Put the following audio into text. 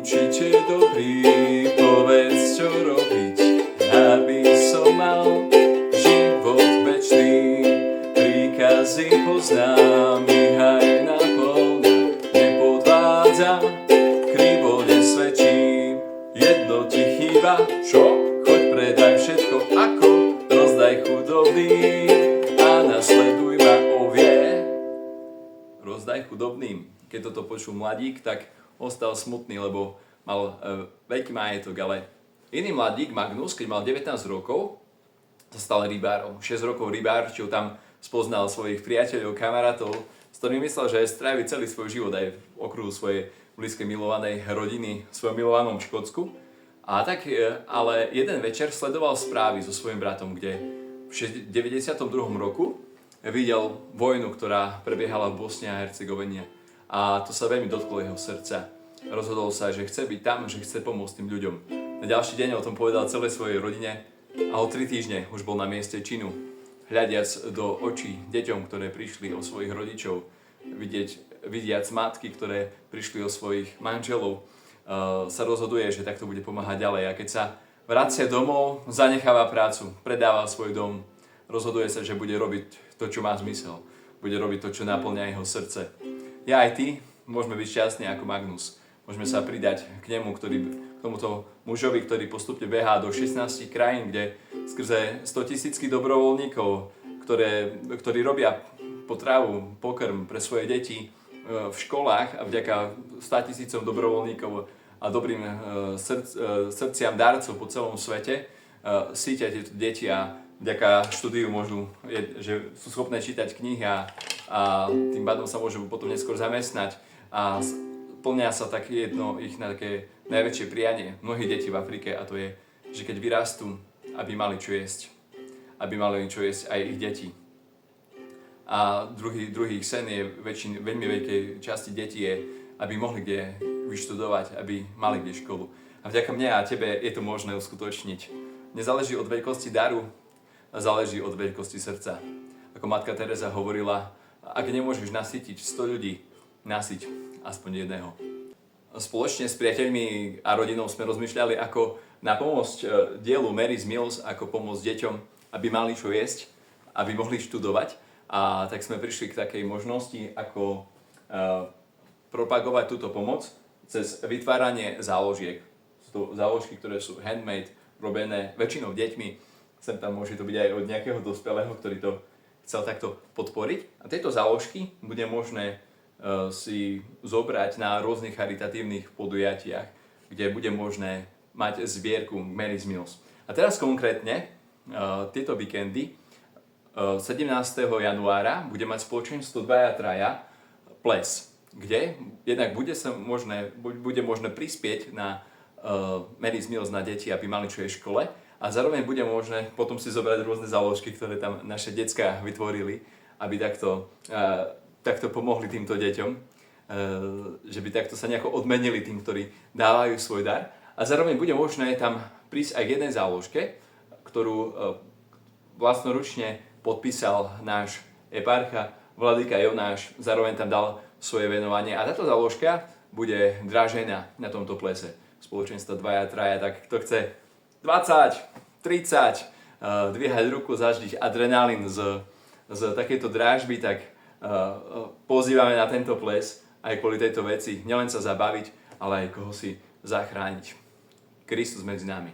Učiteľ dobrý, povedz, čo robiť, aby som mal život večný. Príkazy poznám, ich aj naplň, nepodvádza, krivo nesvedčí. Jedno ti chýba, čo? Choď predaj všetko, ako rozdaj chudobným a nasleduj ma, rozdaj chudobným. Keď toto počul mladík, tak ostal smutný, lebo mal veľký majetok, ale iný mladík, Magnus, keď mal 19 rokov, sa stal rybárom. 6 rokov rybárčil, tam spoznal svojich priateľov, kamarátov, s ktorými myslel, že strávi celý svoj život aj v okruhu svojej blízkej milovanej rodiny, v svojom milovanom Škótsku. Ale jeden večer sledoval správy so svojím bratom, kde v 92. roku videl vojnu, ktorá prebiehala v Bosne a Hercegovine. A to sa veľmi dotklo jeho srdca. Rozhodol sa, že chce byť tam, že chce pomôcť tým ľuďom. Na ďalší deň o tom povedal celej svojej rodine a o 3 týždne už bol na mieste činu. Hľadiac do očí deťom, ktoré prišli o svojich rodičov, vidiac matky, ktoré prišli o svojich manželov, sa rozhoduje, že takto bude pomáhať ďalej. A keď sa vracia domov, zanecháva prácu, predáva svoj dom, rozhoduje sa, že bude robiť to, čo má zmysel. Bude robiť to, čo naplňa jeho srdce. Ja aj ty môžeme byť šťastní ako Magnus. Môžeme sa pridať k nemu, k tomuto mužovi, ktorý postupne behá do 16 krajín, kde skrze 100 000 dobrovoľníkov, ktorí robia potravu, pokrm pre svoje deti v školách a vďaka 100 000 dobrovoľníkov a dobrým srdciam darcov po celom svete sítia tieto deti a vďaka štúdiu že sú schopné čítať knihy a tým pádom sa môžu potom neskôr zamestnať a plnia sa tak jedno ich na také najväčšie prianie mnohých detí v Afrike, a to je, že keď vyrastú, aby mali čo jesť. Aby mali čo jesť aj ich deti. A druhý ich sen je veľmi veľkej časti detí je, aby mohli kde vyštudovať, aby mali kde školu. A vďaka mne a tebe je to možné uskutočniť. Nezáleží od veľkosti daru, záleží od veľkosti srdca. Ako matka Teresa hovorila, ak nemôžeš nasytiť 100 ľudí, nasyť aspoň jedného. Spoločne s priateľmi a rodinou sme rozmýšľali, ako napomôcť dielu Mary's Meals, ako pomôcť deťom, aby mali čo jesť, aby mohli študovať. A tak sme prišli k takej možnosti, ako propagovať túto pomoc cez vytváranie záložiek. Sú to záložky, ktoré sú handmade, robené väčšinou deťmi. Sem tam môže to byť aj od nejakého dospelého, ktorý to chcel takto podporiť. A tieto záložky bude možné si zobrať na rôznych charitatívnych podujatiach, kde bude možné mať zbierku Mary's Meals. A teraz konkrétne tieto víkendy 17. januára bude mať spoločenstvo Dvaja traja ples, kde jednak bude možné prispieť na Mary's Meals na deti, aby mali čo je škole. A zároveň bude možné potom si zobrať rôzne záložky, ktoré tam naše decká vytvorili, aby takto pomohli týmto deťom, že by takto sa nejako odmenili tým, ktorí dávajú svoj dar. A zároveň bude možné tam prísť aj k jednej záložke, ktorú vlastnoručne podpísal náš eparcha Vladyka Jonáš, zároveň tam dal svoje venovanie. A táto záložka bude dražená na tomto plese spoločenstva Dvaja traja, tak kto chce 20, 30, dvíhať ruku, zaždiť adrenalín z takejto drážby, tak pozývame na tento ples aj kvôli tejto veci. Nielen sa zabaviť, ale aj koho si zachrániť. Kristus medzi nami.